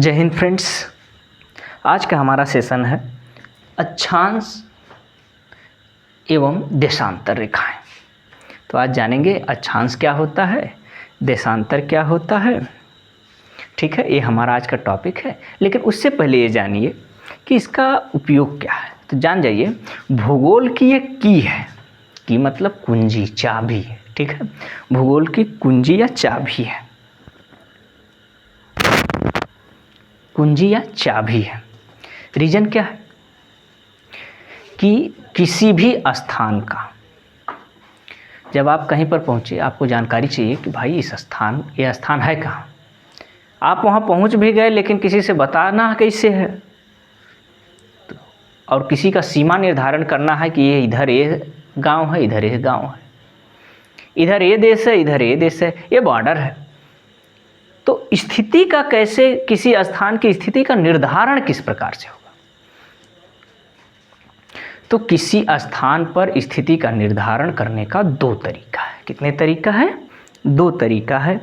जय हिंद फ्रेंड्स। आज का हमारा सेशन है अक्षांश एवं देशांतर रेखाएं। तो आज जानेंगे अक्षांश क्या होता है, देशांतर क्या होता है। ठीक है, ये हमारा आज का टॉपिक है। लेकिन उससे पहले ये जानिए कि इसका उपयोग क्या है। तो जान जाइए, भूगोल की एक की है, की मतलब कुंजी, चाबी है। ठीक है, भूगोल की कुंजी या चाबी है, कुंजी या चाबी है। रीजन क्या है कि किसी भी स्थान का, जब आप कहीं पर पहुंचे, आपको जानकारी चाहिए कि भाई इस स्थान, ये स्थान है कहाँ। आप वहां पहुंच भी गए लेकिन किसी से बताना कैसे है, और किसी का सीमा निर्धारण करना है कि ये इधर ये गांव है, इधर ये गांव है, इधर ये देश है, इधर ये देश है, ये बॉर्डर है। तो स्थिति का कैसे, किसी स्थान की स्थिति का निर्धारण किस प्रकार से होगा। तो किसी स्थान पर स्थिति का निर्धारण करने का दो तरीका है। कितने तरीका है? दो तरीका है।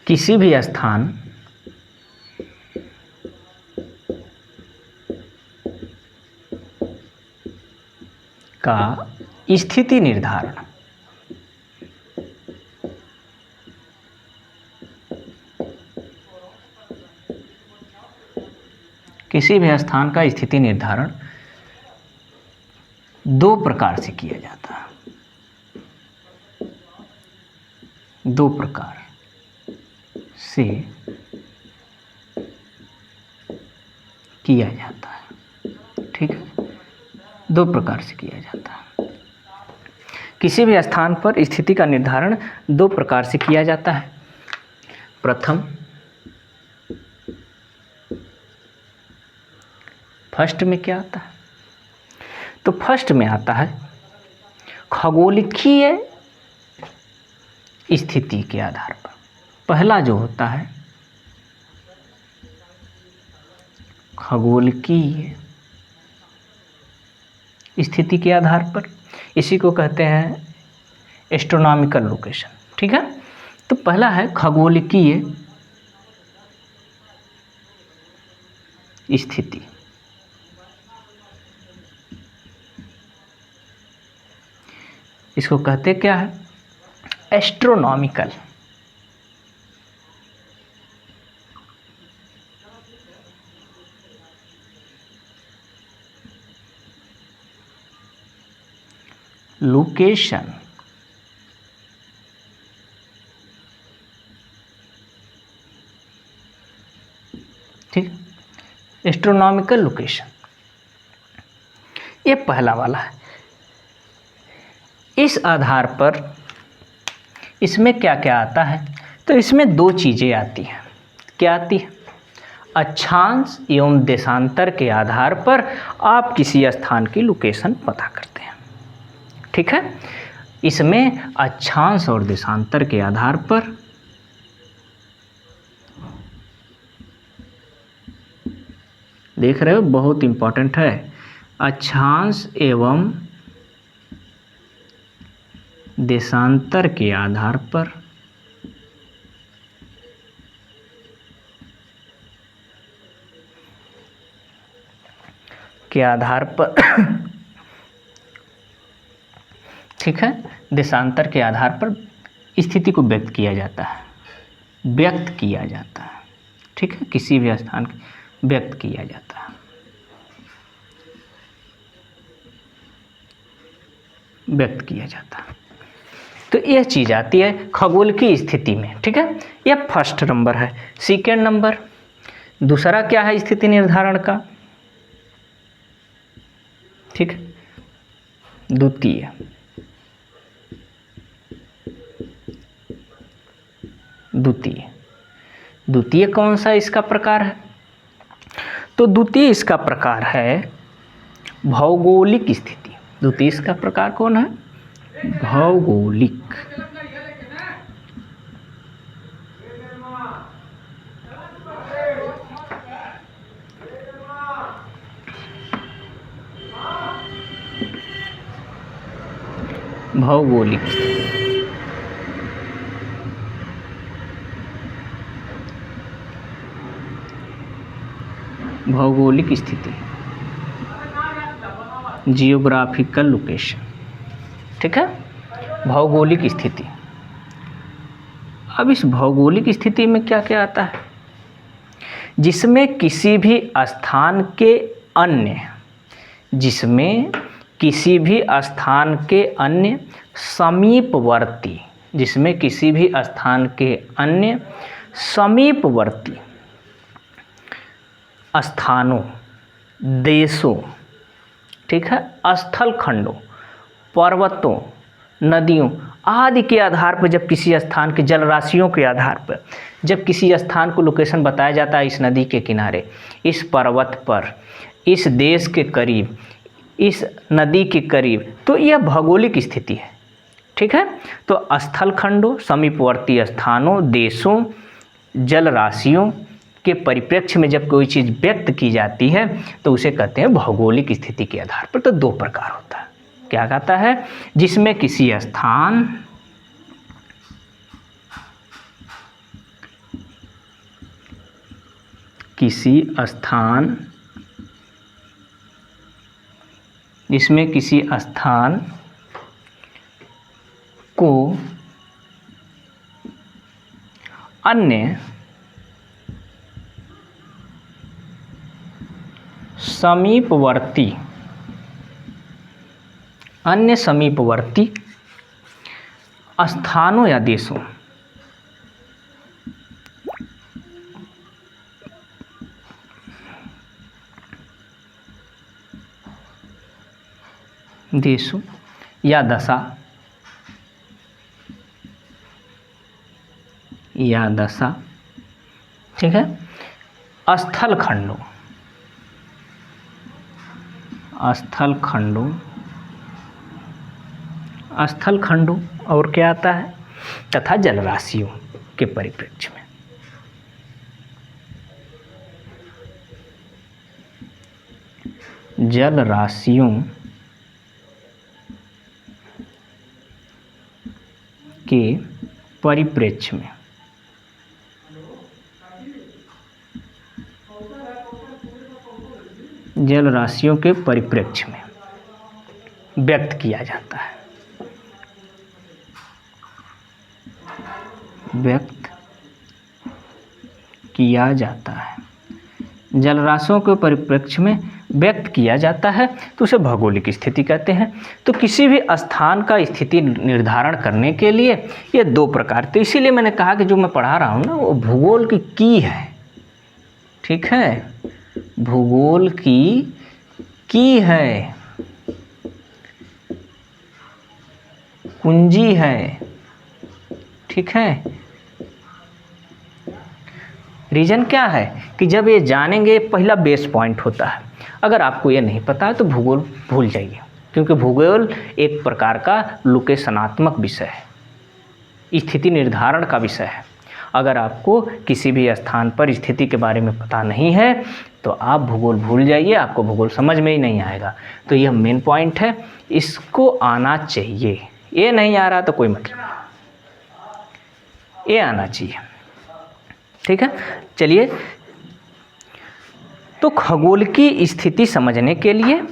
किसी भी स्थान का स्थिति निर्धारण, किसी भी स्थान का स्थिति निर्धारण दो प्रकार से किया जाता है। दो प्रकार से किया जाता है। ठीक है, दो प्रकार से किया जाता है। किसी भी स्थान पर स्थिति का निर्धारण दो प्रकार से किया जाता है। प्रथम, फर्स्ट में क्या आता है? तो फर्स्ट में आता है खगोलीय स्थिति के आधार पर। पहला जो होता है खगोलीय स्थिति के आधार पर, इसी को कहते हैं एस्ट्रोनॉमिकल लोकेशन। ठीक है, तो पहला है खगोलीय स्थिति। इसको कहते क्या है? Astronomical location. ठीक, एस्ट्रोनॉमिकल लोकेशन, ये पहला वाला है। इस आधार पर इसमें क्या क्या आता है? तो इसमें दो चीज़ें आती हैं। क्या आती है? अक्षांश एवं देशांतर के आधार पर आप किसी स्थान की लोकेशन पता करते हैं। ठीक है, इसमें अक्षांश और देशांतर के आधार पर देख रहे हो, बहुत इंपॉर्टेंट है। अक्षांश एवं देशांतर के आधार पर ठीक है, देशांतर के आधार पर स्थिति को व्यक्त किया जाता है, व्यक्त किया जाता है। ठीक है, किसी भी स्थान को व्यक्त किया जाता है, व्यक्त किया जाता है। तो यह चीज़ आती है खगोल की स्थिति में। ठीक है, यह फर्स्ट नंबर है। सेकेंड नंबर, दूसरा क्या है स्थिति निर्धारण का? ठीक है, द्वितीय। द्वितीय कौन सा इसका प्रकार है? तो द्वितीय इसका प्रकार है भौगोलिक स्थिति। द्वितीय इसका प्रकार कौन है? भौगोलिक। भौगोलिक भौगोलिक स्थिति, जियोग्राफिकल लोकेशन, ठीक है, भौगोलिक स्थिति। अब इस भौगोलिक स्थिति में क्या क्या आता है, जिसमें किसी भी स्थान के अन्य, जिसमें किसी भी स्थान के अन्य समीपवर्ती, जिसमें किसी भी स्थान के अन्य समीपवर्ती स्थानों, देशों, ठीक है, स्थल खंडों, पर्वतों, नदियों आदि के आधार पर, जब किसी स्थान के जल राशियों के आधार पर जब किसी स्थान को लोकेशन बताया जाता है, इस नदी के किनारे, इस पर्वत पर, इस देश के करीब, इस नदी के करीब, तो यह भौगोलिक स्थिति है, ठीक है। तो स्थल खंडों, समीपवर्ती स्थानों, देशों, जल राशियों के परिप्रेक्ष्य में जब कोई चीज़ व्यक्त की जाती है तो उसे कहते हैं भौगोलिक स्थिति के आधार पर। तो दो प्रकार होता है, क्या कहता है, जिसमें किसी स्थान, जिसमें किसी स्थान को अन्य समीपवर्ती स्थानों या देशों या दशा, ठीक है, स्थल खंडों और क्या आता है, तथा जल राशियों के परिप्रेक्ष्य में। जल राशियों के परिप्रेक्ष्य में, जल राशियों के परिप्रेक्ष्य में व्यक्त किया जाता है, जल राशियों के परिप्रेक्ष्य में व्यक्त किया जाता है, तो उसे भौगोलिक स्थिति कहते हैं। तो किसी भी स्थान का स्थिति निर्धारण करने के लिए ये दो प्रकार, तो इसीलिए मैंने कहा कि जो मैं पढ़ा रहा हूँ ना, वो भूगोल की है, ठीक है, भूगोल की है, कुंजी है, ठीक है। रीजन क्या है कि जब ये जानेंगे, पहला बेस पॉइंट होता है। अगर आपको ये नहीं पता है तो भूगोल भूल जाइए, क्योंकि भूगोल एक प्रकार का लोकेशनात्मक विषय है, स्थिति निर्धारण का विषय है। अगर आपको किसी भी स्थान पर स्थिति के बारे में पता नहीं है तो आप भूगोल भूल जाइए, आपको भूगोल समझ में ही नहीं आएगा। तो यह मेन पॉइंट है, इसको आना चाहिए। ये नहीं आ रहा तो कोई मतलब नहीं, ये आना चाहिए, ठीक है। चलिए, तो खगोल की स्थिति समझने के लिए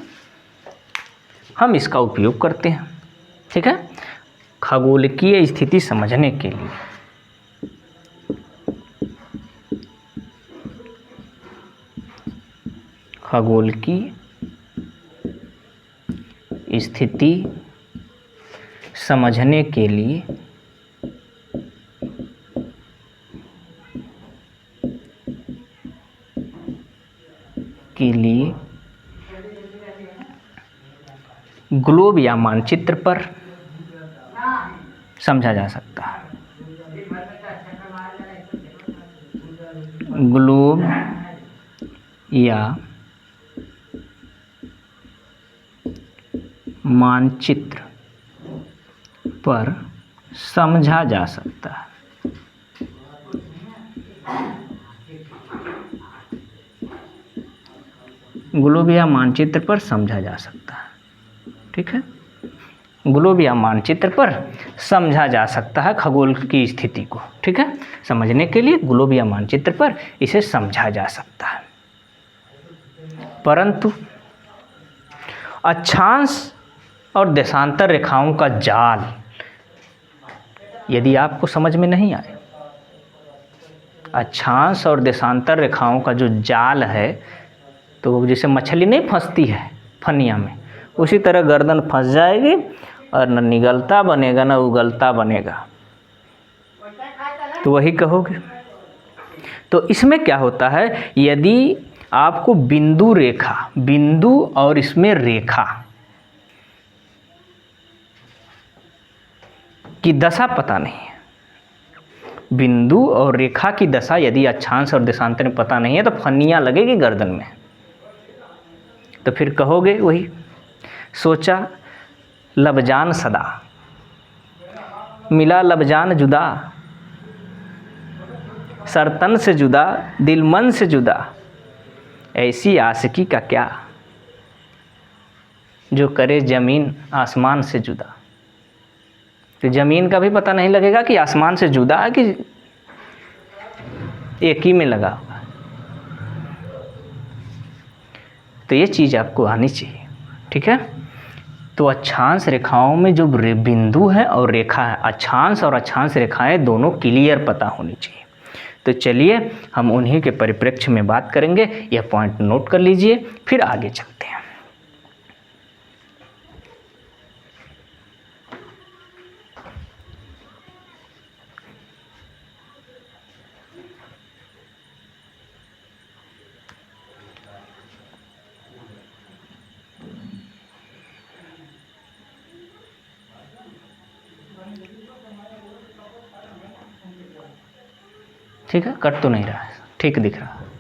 हम इसका उपयोग करते हैं, ठीक है। खगोल की स्थिति समझने के लिए खगोल की स्थिति समझने के लिए ग्लोब या मानचित्र पर समझा जा सकता है। ग्लोब या मानचित्र पर समझा जा सकता है। ग्लोब या मानचित्र पर समझा जा सकता है, ठीक है। ग्लोब या मानचित्र पर समझा जा सकता है खगोल की स्थिति को, ठीक है। समझने के लिए ग्लोब या मानचित्र पर इसे समझा जा सकता है। परंतु अक्षांश और देशांतर रेखाओं का जाल यदि आपको समझ में नहीं आए, अक्षांश और देशांतर रेखाओं का जो जाल है, तो जैसे मछली नहीं फंसती है फनिया में, उसी तरह गर्दन फंस जाएगी और न निगलता बनेगा न उगलता बनेगा। तो वही कहोगे। तो इसमें क्या होता है, यदि आपको बिंदु रेखा, बिंदु और इसमें रेखा की दशा पता नहीं है, बिंदु और रेखा की दशा यदि अक्षांश और देशांतर में पता नहीं है, तो फनिया लगेगी गर्दन में। तो फिर कहोगे वही, सोचा लबजान सदा, मिला लबजान जुदा, सरतन से जुदा, दिल मन से जुदा, ऐसी आशिकी का क्या जो करे ज़मीन आसमान से जुदा। तो ज़मीन का भी पता नहीं लगेगा कि आसमान से जुदा है कि एक ही में लगा होगा। तो ये चीज़ आपको आनी चाहिए, ठीक है। तो अक्षांश रेखाओं में जो बिंदु है और रेखा है, अक्षांश और अक्षांश रेखाएं दोनों क्लियर पता होनी चाहिए। तो चलिए हम उन्हीं के परिप्रेक्ष्य में बात करेंगे, यह पॉइंट नोट कर लीजिए, फिर आगे चलते हैं। ठीक है, कट तो नहीं रहा है, ठीक दिख रहा है।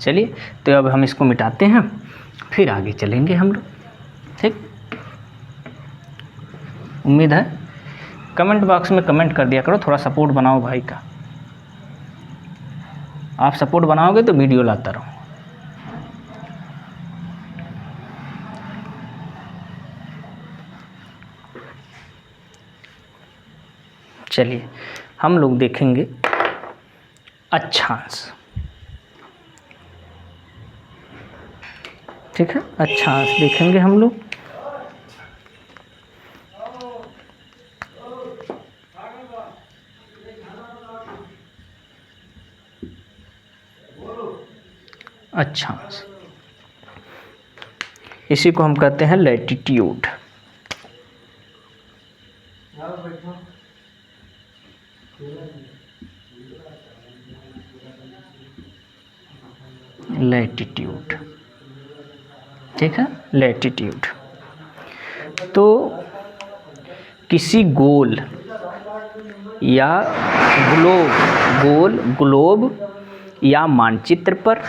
चलिए, तो अब हम इसको मिटाते हैं, फिर आगे चलेंगे हम लोग, ठीक। उम्मीद है कमेंट बॉक्स में कमेंट कर दिया करो, थोड़ा सपोर्ट बनाओ भाई का। आप सपोर्ट बनाओगे तो वीडियो लाता रहूँ। चलिए हम लोग देखेंगे अक्षांश, ठीक है। अक्षांश देखेंगे हम लोग। अक्षांश, इसी को हम कहते हैं लैटिट्यूड। लैटिट्यूड, ठीक है, लैटिट्यूड। तो किसी गोल या ग्लोब या मानचित्र पर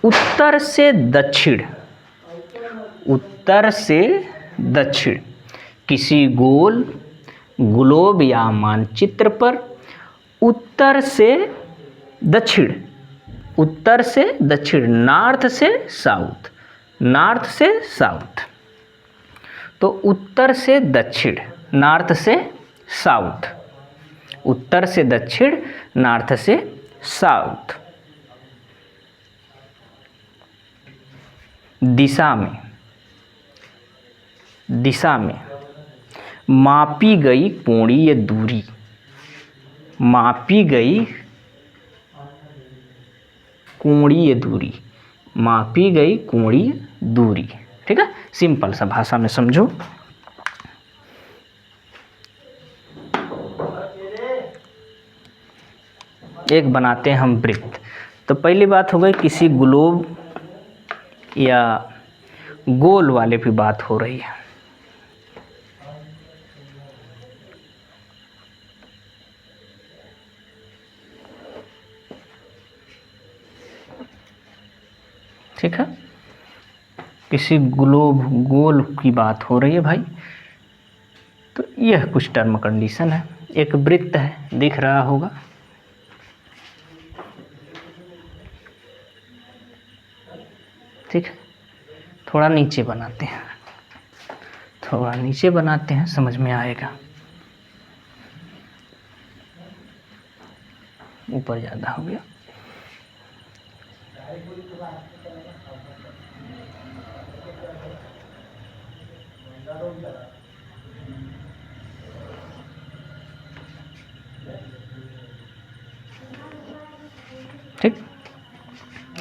उत्तर से दक्षिण किसी गोल, ग्लोब या मानचित्र पर उत्तर से दक्षिण, नॉर्थ से साउथ, तो उत्तर से दक्षिण, नॉर्थ से साउथ, उत्तर से दक्षिण, नॉर्थ से साउथ दिशा में मापी गई कोणीय दूरी, मापी गई कोणीय दूरी, ठीक है। सिंपल सा भाषा में समझो। एक बनाते हैं हम वृत्त। तो पहली बात हो गई, किसी ग्लोब या गोल वाले भी बात हो रही है। ठीक है, किसी ग्लोब गोल की बात हो रही है भाई। तो यह कुछ टर्म कंडीशन है। एक वृत्त है, दिख रहा होगा, ठीक है। थोड़ा नीचे बनाते हैं, थोड़ा नीचे बनाते हैं, समझ में आएगा। ऊपर ज़्यादा हो गया। ठीक,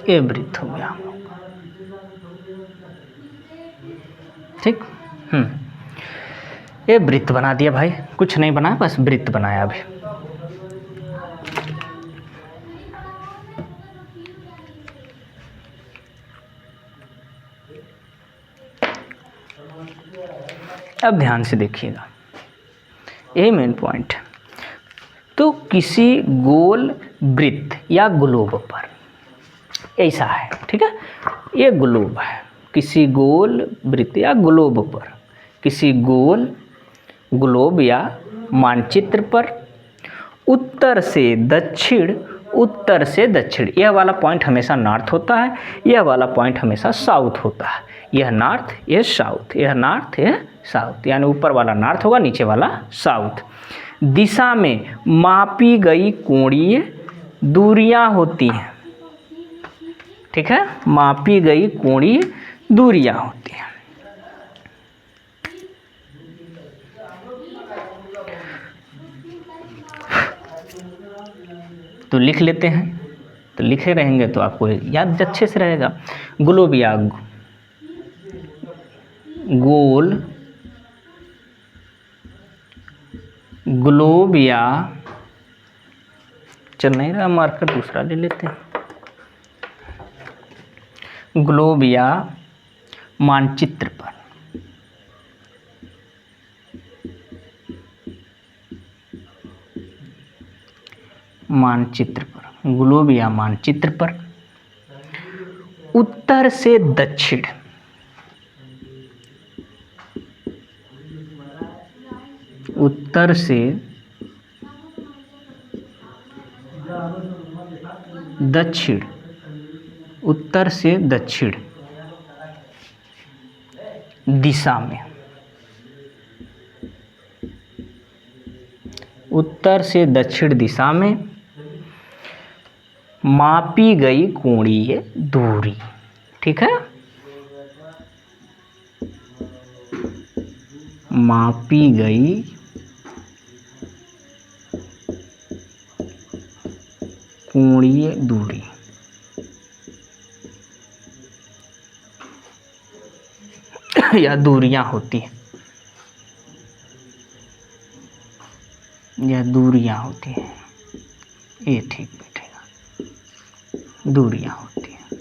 ये वृत्त हो गया। ठीक, ये वृत्त बना दिया भाई, कुछ नहीं बनाया, बस वृत्त बनाया अभी। अब ध्यान से देखिएगा, यही मेन पॉइंट है। तो किसी गोल वृत्त या ग्लोब पर ऐसा है, ठीक है, ये ग्लोब है। किसी गोल वृत्त या ग्लोब पर, किसी गोल ग्लोब या मानचित्र पर उत्तर से दक्षिण, उत्तर से दक्षिण, यह वाला पॉइंट हमेशा नॉर्थ होता है, यह वाला पॉइंट हमेशा साउथ होता है। यह नॉर्थ, यह साउथ, यह नॉर्थ, यह साउथ, यानी ऊपर वाला नॉर्थ होगा, नीचे वाला साउथ। दिशा में मापी गई कोणीय दूरियां होती हैं, ठीक है, मापी गई कोणीय दूरियां होती हैं। तो लिख लेते हैं, तो लिखे रहेंगे तो आपको याद अच्छे से रहेगा। ग्लोब या गोल, ग्लोब या, चल नहीं रहा मार्कर, दूसरा ले लेते हैं। ग्लोब या मानचित्र पर ग्लोब या मानचित्र पर उत्तर से दक्षिण, उत्तर से दक्षिण, उत्तर से दक्षिण दिशा में, उत्तर से दक्षिण दिशा में मापी गई कोणीय दूरी, ठीक है, मापी गई कोणीय दूरी, या दूरियां होती हैं, या दूरियां होती हैं, ये ठीक बैठेगा, दूरियां होती हैं,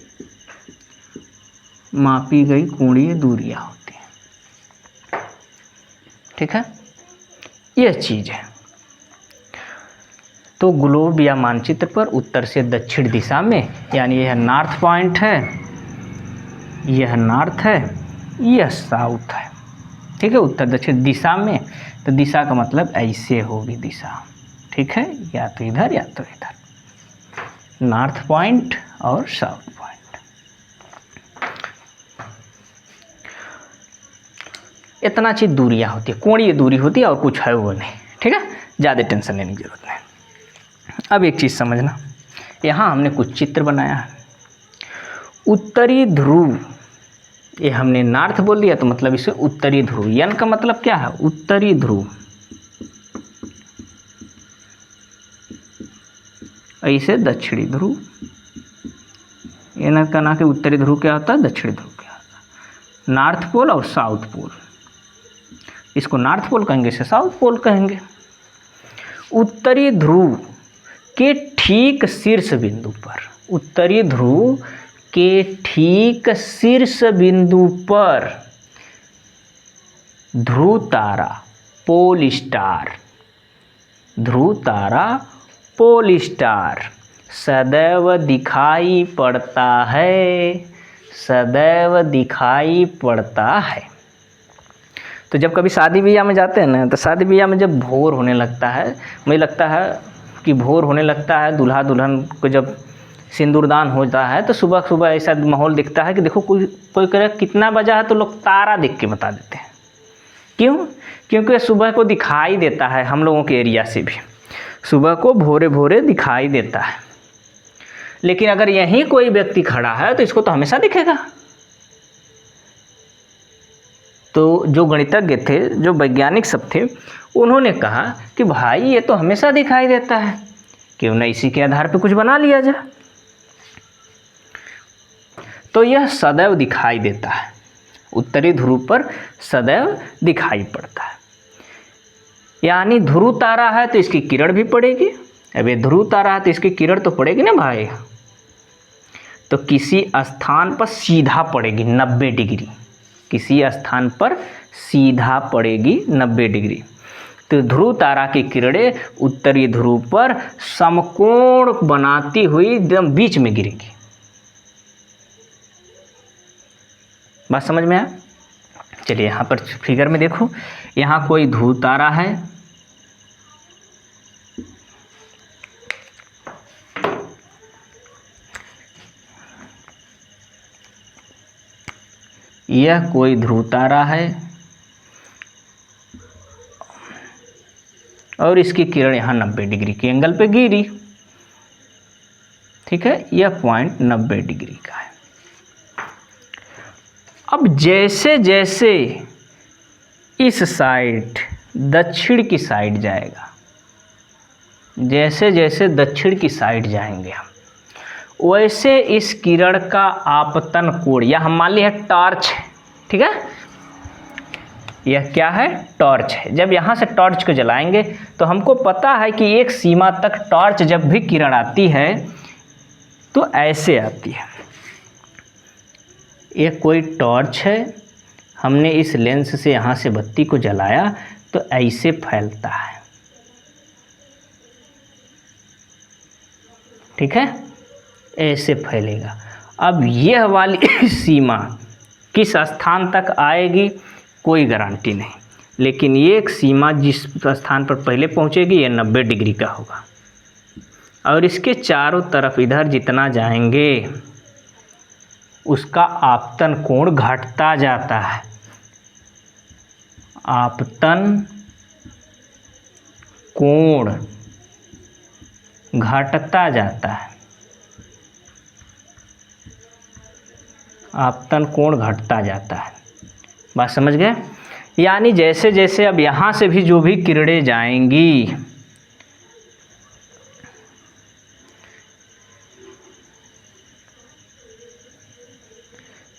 मापी गई कोणीय दूरियां होती हैं, ठीक है, यह चीज है। तो ग्लोब या मानचित्र पर उत्तर से दक्षिण दिशा में, यानी यह नॉर्थ पॉइंट है, यह नॉर्थ है, यह साउथ है, ठीक है, उत्तर दक्षिण दिशा में। तो दिशा का मतलब ऐसे होगी दिशा, ठीक है, या तो इधर या तो इधर, नॉर्थ पॉइंट और साउथ पॉइंट। इतना चीज दूरियां होती है, कोणीय दूरी होती है, और कुछ है वो नहीं, ठीक है, ज़्यादा टेंशन लेने की जरूरत नहीं। अब एक चीज़ समझना, यहाँ हमने कुछ चित्र बनाया है। उत्तरी ध्रुव, ये हमने नॉर्थ बोल दिया तो मतलब इसे उत्तरी ध्रुव, यन का मतलब क्या है, उत्तरी ध्रुव, ऐसे दक्षिणी ध्रुव, यन का ना कि उत्तरी ध्रुव क्या होता है, दक्षिणी ध्रुव क्या होता है, नॉर्थ पोल और साउथ पोल, इसको नॉर्थ पोल कहेंगे, इसे साउथ पोल कहेंगे। उत्तरी ध्रुव के ठीक शीर्ष बिंदु पर, उत्तरी ध्रुव के ठीक शीर्ष बिंदु पर ध्रुव तारा पोल स्टार सदैव दिखाई पड़ता है। तो जब कभी शादी ब्याह में जाते हैं ना, तो शादी ब्याह में जब भोर होने लगता है, मुझे लगता है कि भोर होने लगता है, दूल्हा दुल्हन को जब सिंदूरदान होता है तो सुबह सुबह ऐसा माहौल दिखता है कि देखो कोई कह रहा है कितना बजा है, तो लोग तारा देख के बता देते हैं। क्यों? क्योंकि सुबह को दिखाई देता है, हम लोगों के एरिया से भी सुबह को भोरे भोरे दिखाई देता है। लेकिन अगर यहीं कोई व्यक्ति खड़ा है तो इसको तो हमेशा दिखेगा। तो जो गणितज्ञ थे, जो वैज्ञानिक सब थे, उन्होंने कहा कि भाई ये तो हमेशा दिखाई देता है, क्यों ना इसी के आधार पे कुछ बना लिया जाए। तो यह सदैव दिखाई देता है, उत्तरी ध्रुव पर सदैव दिखाई पड़ता है। यानी ध्रुव तारा है तो इसकी किरण भी पड़ेगी। अब ये ध्रुव तारा है तो इसकी किरण तो पड़ेगी ना भाई, तो किसी स्थान पर सीधा पड़ेगी 90 डिग्री, किसी स्थान पर सीधा पड़ेगी 90 डिग्री। तो ध्रुव तारा की किरणें उत्तरी ध्रुव पर समकोण बनाती हुई एकदम बीच में गिरेगी। बात समझ में आया? चलिए यहाँ पर फिगर में देखो, यहाँ कोई ध्रुव तारा है, यह कोई ध्रुव तारा है और इसकी किरण यहाँ 90 डिग्री के एंगल पे गिरी। ठीक है, यह पॉइंट 90 डिग्री का है। अब जैसे जैसे इस साइड दक्षिण की साइड जाएगा, जैसे जैसे दक्षिण की साइड जाएंगे हम, वैसे इस किरण का आपतन कोण, या हम मान लिया टॉर्च है, ठीक है, यह क्या है? टॉर्च है। जब यहाँ से टॉर्च को जलाएंगे तो हमको पता है कि एक सीमा तक टॉर्च जब भी किरण आती है तो ऐसे आती है। यह कोई टॉर्च है, हमने इस लेंस से यहाँ से बत्ती को जलाया तो ऐसे फैलता है। ठीक है, ऐसे फैलेगा। अब यह वाली सीमा किस स्थान तक आएगी कोई गारंटी नहीं, लेकिन ये एक सीमा जिस स्थान पर पहले पहुंचेगी यह 90 डिग्री का होगा, और इसके चारों तरफ इधर जितना जाएंगे उसका आपतन कोण घटता जाता है। आपतन कोण घटता जाता है, आपतन कोण घटता जाता है। बात समझ गए? यानी जैसे जैसे अब यहाँ से भी जो भी किरणें जाएंगी,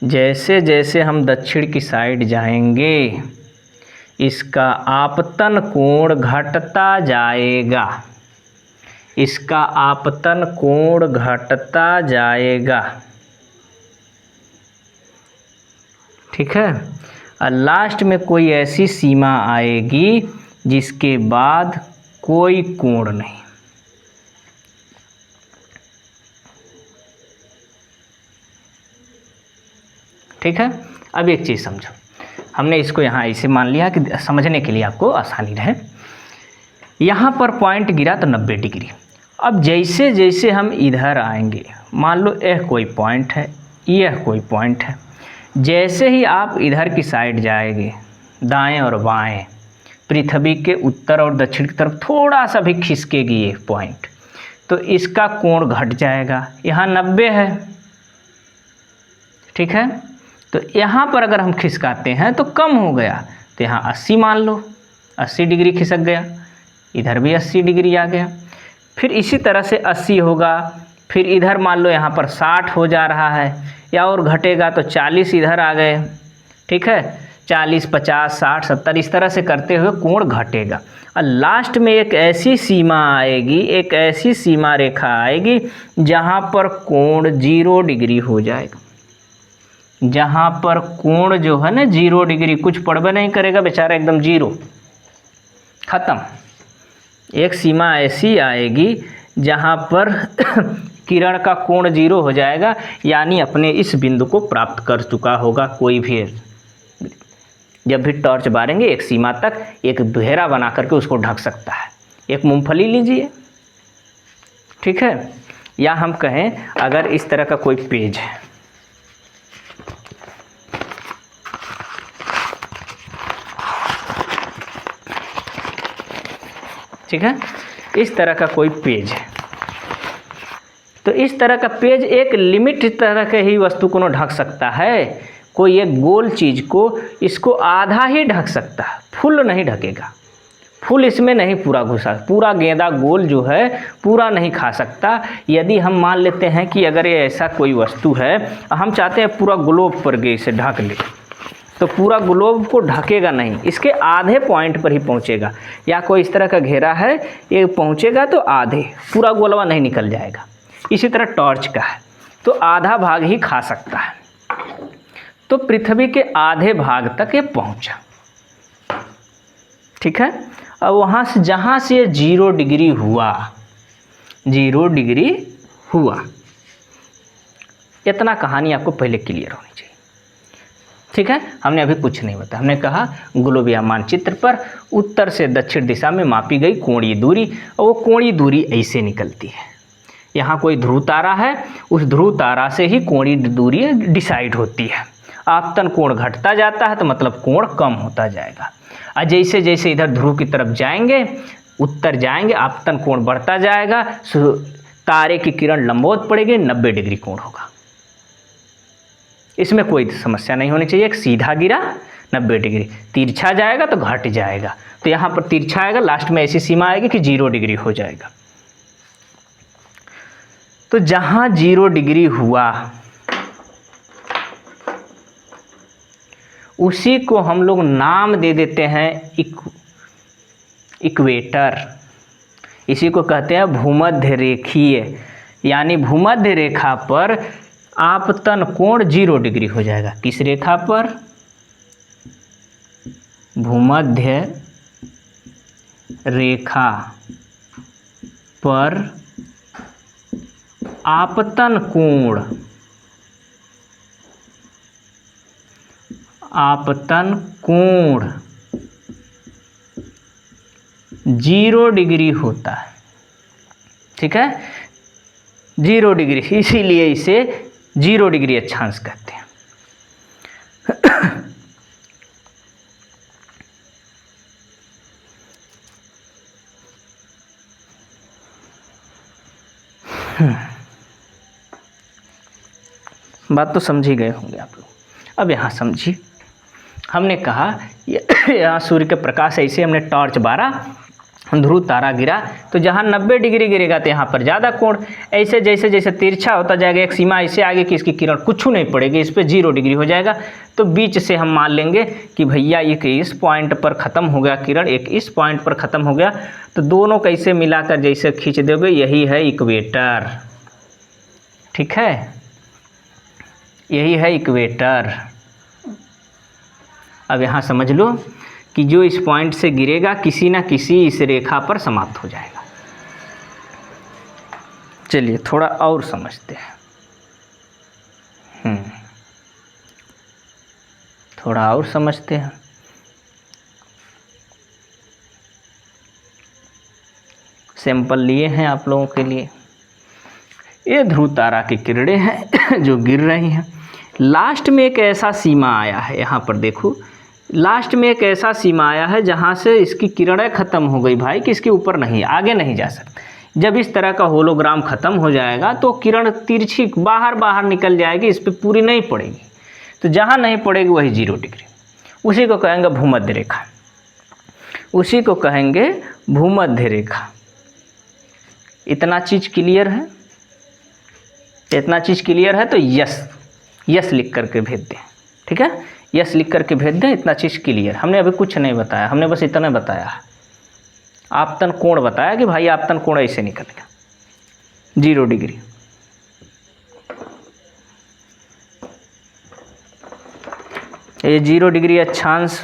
जैसे जैसे हम दक्षिण की साइड जाएंगे इसका आपतन कोण घटता जाएगा, इसका आपतन कोण घटता जाएगा। ठीक है, और लास्ट में कोई ऐसी सीमा आएगी जिसके बाद कोई कोण नहीं। ठीक है, अब एक चीज़ समझो, हमने इसको यहाँ ऐसे मान लिया कि समझने के लिए आपको आसानी रहे। यहाँ पर पॉइंट गिरा तो 90 डिग्री। अब जैसे जैसे हम इधर आएंगे, मान लो यह कोई पॉइंट है, यह कोई पॉइंट है, जैसे ही आप इधर की साइड जाएंगे, दाएं और बाएं, पृथ्वी के उत्तर और दक्षिण की तरफ थोड़ा सा भी खिसकेगी ये पॉइंट, तो इसका कोण घट जाएगा। यहाँ 90 है, ठीक है, तो यहाँ पर अगर हम खिसकाते हैं तो कम हो गया, तो यहाँ 80 मान लो, 80 डिग्री खिसक गया, इधर भी 80 डिग्री आ गया। फिर इसी तरह से 80 होगा, फिर इधर मान लो यहाँ पर 60 हो जा रहा है, या और घटेगा तो 40 इधर आ गए। ठीक है, 40, 50, 60, 70 इस तरह से करते हुए कोण घटेगा और लास्ट में एक ऐसी सीमा आएगी, एक ऐसी सीमा रेखा आएगी जहाँ पर कोण 0 डिग्री हो जाएगा। जहाँ पर कोण जो है ना 0 डिग्री, कुछ पड़बे नहीं करेगा बेचारा, एकदम 0 खत्म। एक सीमा ऐसी आएगी जहाँ पर किरण का कोण 0 हो जाएगा, यानी अपने इस बिंदु को प्राप्त कर चुका होगा कोई भी। जब भी टॉर्च बारेंगे एक सीमा तक एक घेरा बना करके उसको ढक सकता है। एक मूंगफली लीजिए, ठीक है, या हम कहें अगर इस तरह का कोई पेज है, ठीक है, इस तरह का कोई पेज है, तो इस तरह का पेज एक लिमिट तरह के ही वस्तु को ढक सकता है। कोई एक गोल चीज़ को इसको आधा ही ढक सकता है, फुल नहीं ढकेगा। फुल इसमें नहीं पूरा घुसा, पूरा गेंदा गोल जो है पूरा नहीं खा सकता। यदि हम मान लेते हैं कि अगर ये ऐसा कोई वस्तु है, हम चाहते हैं पूरा ग्लोब पर इसे ढक ले, तो पूरा ग्लोब को ढकेगा नहीं, इसके आधे पॉइंट पर ही पहुंचेगा। या कोई इस तरह का घेरा है, ये पहुंचेगा तो आधे, पूरा गोलवा नहीं निकल जाएगा। इसी तरह टॉर्च का है तो आधा भाग ही खा सकता है, तो पृथ्वी के आधे भाग तक ये पहुंचा, ठीक है। अब वहाँ से जहाँ से ये 0 डिग्री हुआ, 0 डिग्री हुआ, इतना कहानी आपको पहले क्लियर होनी चाहिए, ठीक है। हमने अभी कुछ नहीं बताया, हमने कहा ग्लोबिया मानचित्र पर उत्तर से दक्षिण दिशा में मापी गई कोणीय दूरी, और वो कोणीय दूरी ऐसे निकलती है। यहाँ कोई ध्रुव तारा है, उस ध्रुव तारा से ही कोणीय दूरी डिसाइड होती है। आपतन कोण घटता जाता है तो मतलब कोण कम होता जाएगा, और जैसे जैसे इधर ध्रुव की तरफ जाएंगे, उत्तर जाएंगे, आपतन कोण बढ़ता जाएगा, तारे की किरण लंबवत पड़ेगी, 90 डिग्री कोण होगा। इसमें कोई समस्या नहीं होनी चाहिए। एक सीधा गिरा 90 डिग्री, तिरछा जाएगा तो घट जाएगा, तो यहाँ पर तिरछा आएगा, लास्ट में ऐसी सीमा आएगी कि 0 डिग्री हो जाएगा। तो जहाँ 0 डिग्री हुआ उसी को हम लोग नाम दे देते हैं इक्वेटर। इसी को कहते हैं भूमध्य रेखीय, यानी भूमध्य रेखा पर आपतन कोण 0 डिग्री हो जाएगा। किस रेखा पर? भूमध्य रेखा पर आपतन कोण 0 डिग्री होता है, ठीक है, 0 डिग्री, इसीलिए इसे 0 डिग्री अक्षांश कहते हैं। बात तो समझ ही गए होंगे आप लोग। अब यहाँ समझिए, हमने कहा यहाँ सूर्य के प्रकाश ऐसे हमने टॉर्च बारा, ध्रुव तारा गिरा, तो जहाँ 90 डिग्री गिरेगा तो यहाँ पर ज़्यादा कोण, ऐसे जैसे जैसे तिरछा होता जाएगा, एक सीमा ऐसे आगे कि इसकी किरण कुछ नहीं पड़ेगी, इस पर 0 डिग्री हो जाएगा। तो बीच से हम मान लेंगे कि भैया एक इस पॉइंट पर ख़त्म हो गया किरण, एक इस पॉइंट पर ख़त्म हो गया, तो दोनों कैसे मिलाकर जैसे खींच दोगे, यही है इक्वेटर, ठीक है, यही है इक्वेटर। अब यहाँ समझ लो कि जो इस पॉइंट से गिरेगा किसी ना किसी इस रेखा पर समाप्त हो जाएगा। चलिए थोड़ा और समझते हैं, थोड़ा और समझते हैं। सैंपल लिए हैं आप लोगों के लिए। ये ध्रुव तारा की किरणें हैं जो गिर रही हैं। लास्ट में एक ऐसा सीमा आया है, यहाँ पर देखो, लास्ट में एक ऐसा सीमा आया है जहाँ से इसकी किरणें ख़त्म हो गई भाई, कि इसके ऊपर नहीं, आगे नहीं जा सकते। जब इस तरह का होलोग्राम ख़त्म हो जाएगा तो किरण तिरछी बाहर निकल जाएगी, इस पर पूरी नहीं पड़ेगी, तो जहाँ नहीं पड़ेगी वही 0 डिग्री, उसी को कहेंगे भूमध्य रेखा, उसी को कहेंगे भूमध्य रेखा। इतना चीज़ क्लियर है? इतना चीज़ क्लियर है तो यस लिख करके भेज दें। ठीक है, यस लिख करके भेज दें, इतना चीज़ क्लियर। हमने अभी कुछ नहीं बताया, हमने बस इतना बताया है, आपतन कोण बताया कि भाई आपतन कोण ऐसे निकलेगा 0 डिग्री। ये 0 डिग्री अक्षांश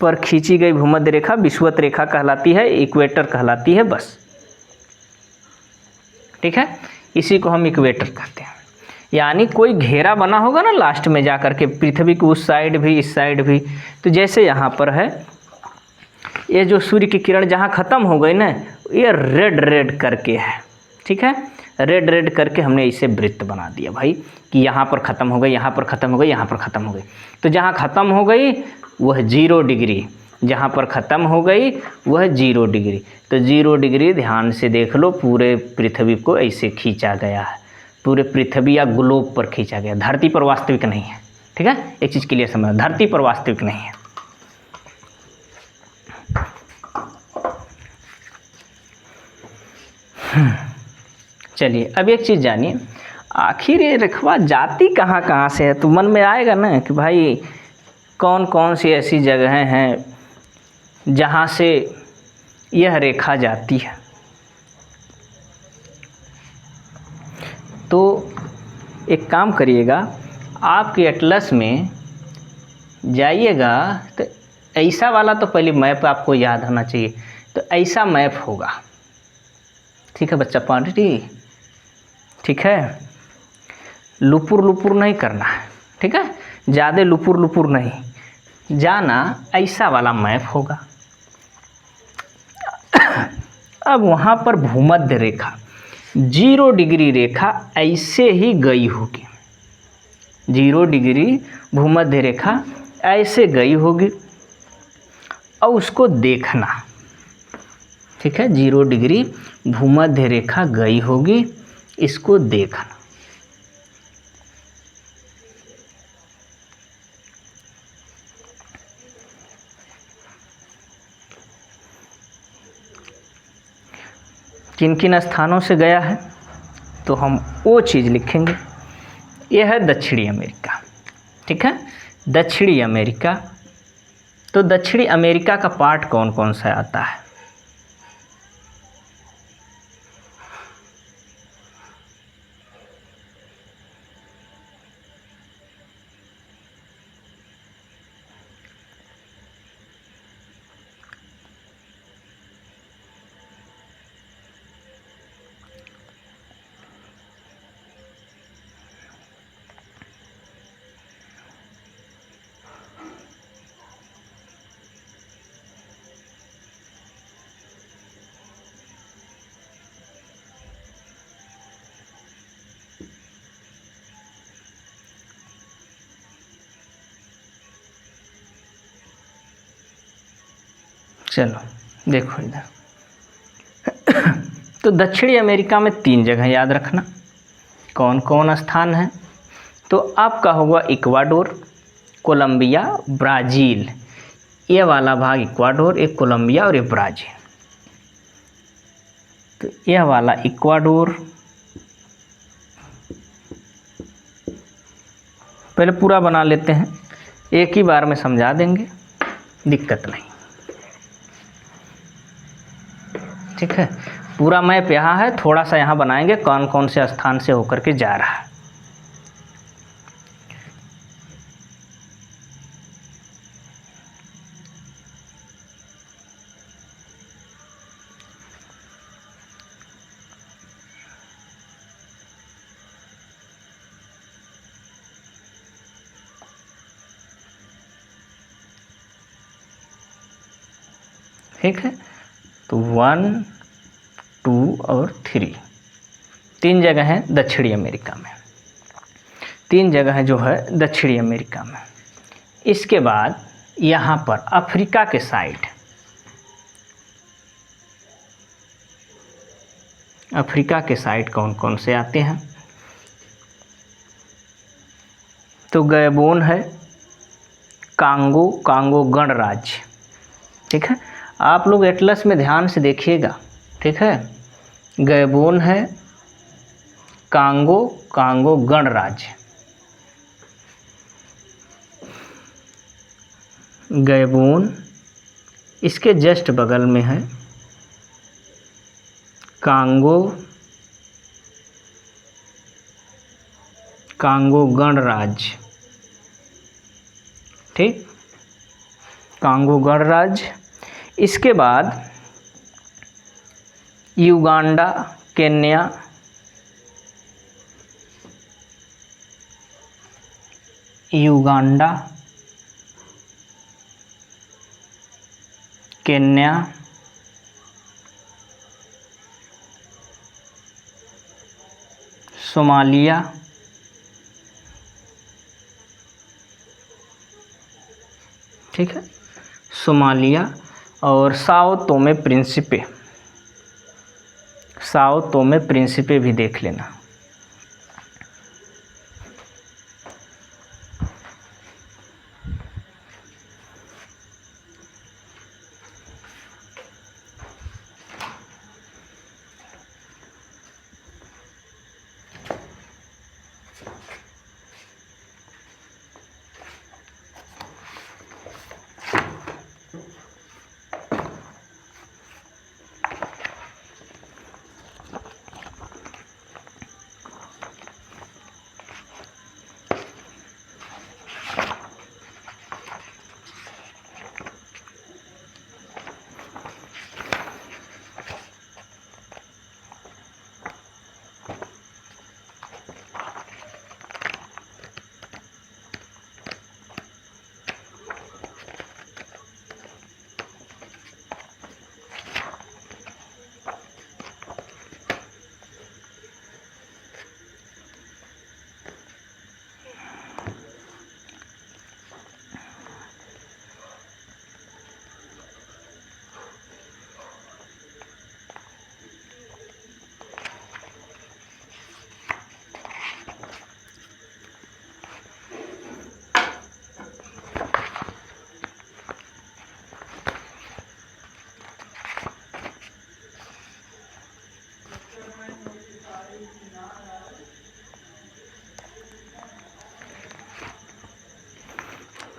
पर खींची गई भूमध्य रेखा विषुवत रेखा कहलाती है, इक्वेटर कहलाती है, बस। ठीक है, इसी को हम इक्वेटर कहते हैं। यानी कोई घेरा बना होगा ना लास्ट में जा कर के, पृथ्वी की उस साइड भी इस साइड भी, तो जैसे यहाँ पर है, ये जो सूर्य की किरण जहाँ ख़त्म हो गई ना, ये रेड रेड करके है। ठीक है, रेड रेड करके हमने इसे वृत्त बना दिया भाई, कि यहाँ पर ख़त्म हो गई, यहाँ पर ख़त्म हो गई, यहाँ पर ख़त्म हो गई। तो जहाँ ख़त्म हो गई वह 0 डिग्री, जहाँ पर ख़त्म हो गई वह 0 डिग्री। तो 0 डिग्री ध्यान से देख लो, पूरे पृथ्वी को ऐसे खींचा गया है, पूरे पृथ्वी या ग्लोब पर खींचा गया, धरती पर वास्तविक नहीं है। ठीक है, एक चीज़ क्लियर समझ, धरती पर वास्तविक नहीं है। चलिए अब एक चीज़ जानिए, आखिर ये रेखा जाती कहाँ कहाँ से है। तो मन में आएगा ना कि भाई कौन कौन सी ऐसी जगहें हैं जहाँ से यह रेखा जाती है। तो एक काम करिएगा, आपके एटलस में जाइएगा तो ऐसा वाला, तो पहले मैप आपको याद होना चाहिए। तो ऐसा मैप होगा, ठीक है बच्चा पार्टी, ठीक है, लुपुर लुपुर नहीं करना है। ठीक है, ज़्यादा लुपुर लुपुर नहीं जाना, ऐसा वाला मैप होगा। अब वहाँ पर भूमध्य रेखा 0 डिग्री रेखा ऐसे ही गई होगी, 0 डिग्री भूमध्य रेखा ऐसे गई होगी, और उसको देखना। ठीक है, 0 डिग्री भूमध्य रेखा गई होगी, इसको देखना। किन किन स्थानों से गया है, तो हम वो चीज़ लिखेंगे। यह है दक्षिणी अमेरिका। ठीक है, दक्षिणी अमेरिका। तो दक्षिणी अमेरिका का पार्ट कौन कौन सा आता है? चलो देखो इधर। तो दक्षिणी अमेरिका में 3 जगह याद रखना, कौन कौन स्थान है। तो आपका होगा इक्वाडोर, कोलंबिया, ब्राज़ील। ये वाला भाग इक्वाडोर, एक कोलंबिया और एक ब्राज़ील। तो यह वाला इक्वाडोर, पहले पूरा बना लेते हैं, एक ही बार में समझा देंगे, दिक्कत नहीं। ठीक है, पूरा मैप यहाँ है, थोड़ा सा यहाँ बनाएंगे कौन कौन से स्थान से होकर के जा रहा है। ठीक है, तो 1, 2 और 3 जगह हैं दक्षिणी अमेरिका में, 3 जगह जो है दक्षिणी अमेरिका में। इसके बाद यहाँ पर अफ्रीका के साइड, अफ्रीका के साइड कौन कौन से आते हैं? तो गैबोन है, कांगो, कांगो गणराज्य। ठीक है, आप लोग एटलस में ध्यान से देखिएगा। ठीक है, गैबोन है, कांगो, कांगो गणराज्य। गैबोन, इसके जस्ट बगल में है कांगो, कांगो गणराज्य, ठीक, कांगो गणराज्य। इसके बाद Uganda, Kenya, Uganda, Kenya, Somalia, ठीक है, सोमालिया, और साओ तोमे प्रिंसिपे, साओ तोमे प्रिंसिपे भी देख लेना।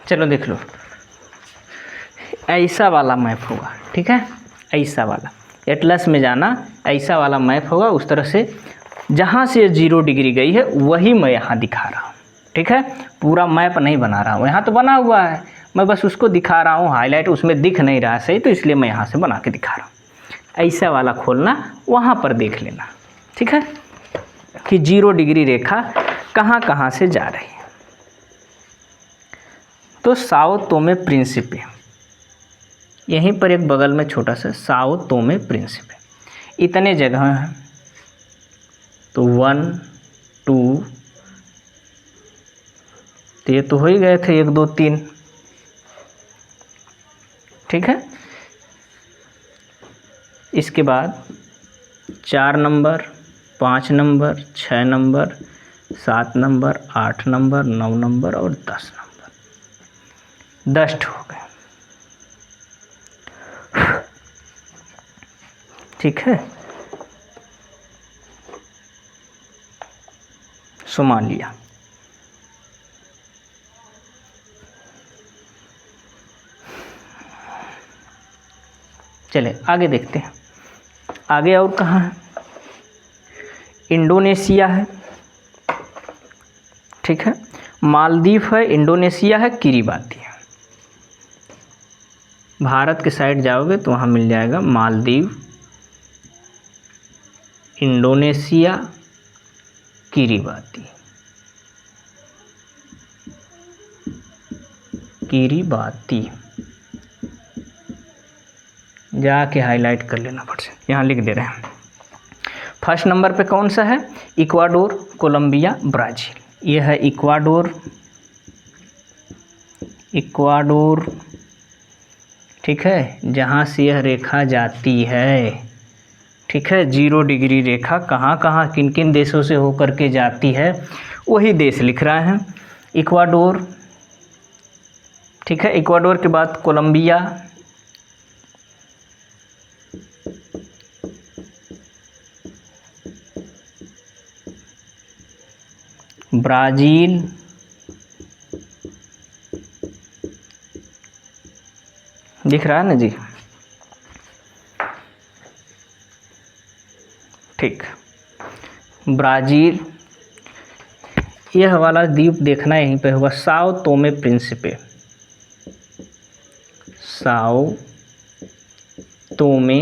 चलो देख लो, ऐसा वाला मैप होगा, ठीक है, ऐसा वाला एटलस में जाना, ऐसा वाला मैप होगा, उस तरह से जहाँ से 0 डिग्री गई है वही मैं यहाँ दिखा रहा हूँ, ठीक है, पूरा मैप नहीं बना रहा हूँ, यहाँ तो बना हुआ है, मैं बस उसको दिखा रहा हूँ, हाईलाइट उसमें दिख नहीं रहा सही, तो इसलिए मैं यहाँ से बना के दिखा रहा हूँ। ऐसा वाला खोलना, वहाँ पर देख लेना, ठीक है, कि 0 डिग्री रेखा कहाँ कहाँ से जा रही है। तो साओ तोमे प्रिंसिपे, यहीं पर एक बगल में छोटा सा साओ तोमे प्रिंसिपे, इतने जगह हैं, तो 1 2, तो ये तो हो ही गए थे 1 2 3, ठीक है। इसके बाद 4 number, 5 number, 6 number, 7 number, 8 number, 9 number और 10 नंबर, 10 हो गए, ठीक है। सोमालिया, चले आगे देखते हैं, आगे और कहाँ है, इंडोनेशिया है, ठीक है, मालदीव है, इंडोनेशिया है, किरिबाती है। भारत के साइड जाओगे तो वहाँ मिल जाएगा मालदीव, इंडोनेशिया, किरिबाती, किरिबाती, जाके हाईलाइट कर लेना फट से, यहाँ लिख दे रहे हैं। फर्स्ट नंबर पे कौन सा है, इक्वाडोर, कोलंबिया, ब्राज़ील, ये है इक्वाडोर, इक्वाडोर, ठीक है, जहाँ से यह रेखा जाती है, ठीक है, 0 डिग्री रेखा कहाँ कहाँ किन किन देशों से होकर के जाती है वही देश लिख रहा है, इक्वाडोर, ठीक है, इक्वाडोर के बाद कोलंबिया, ब्राज़ील, दिख रहा है ना जी? ठीक। ब्राज़ील, यह वाला द्वीप देखना यहीं पे होगा, साओ तोमे प्रिंसिपे, साओ तोमे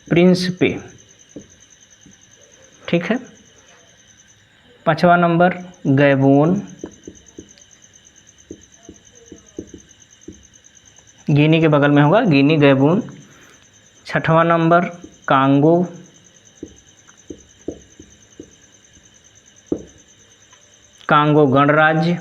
प्रिंसिपे, ठीक है। 5वां नंबर गैबोन, गिनी के बगल में होगा, गिनी गैबोन। 6वां नंबर कांगो, कांगो गणराज्य।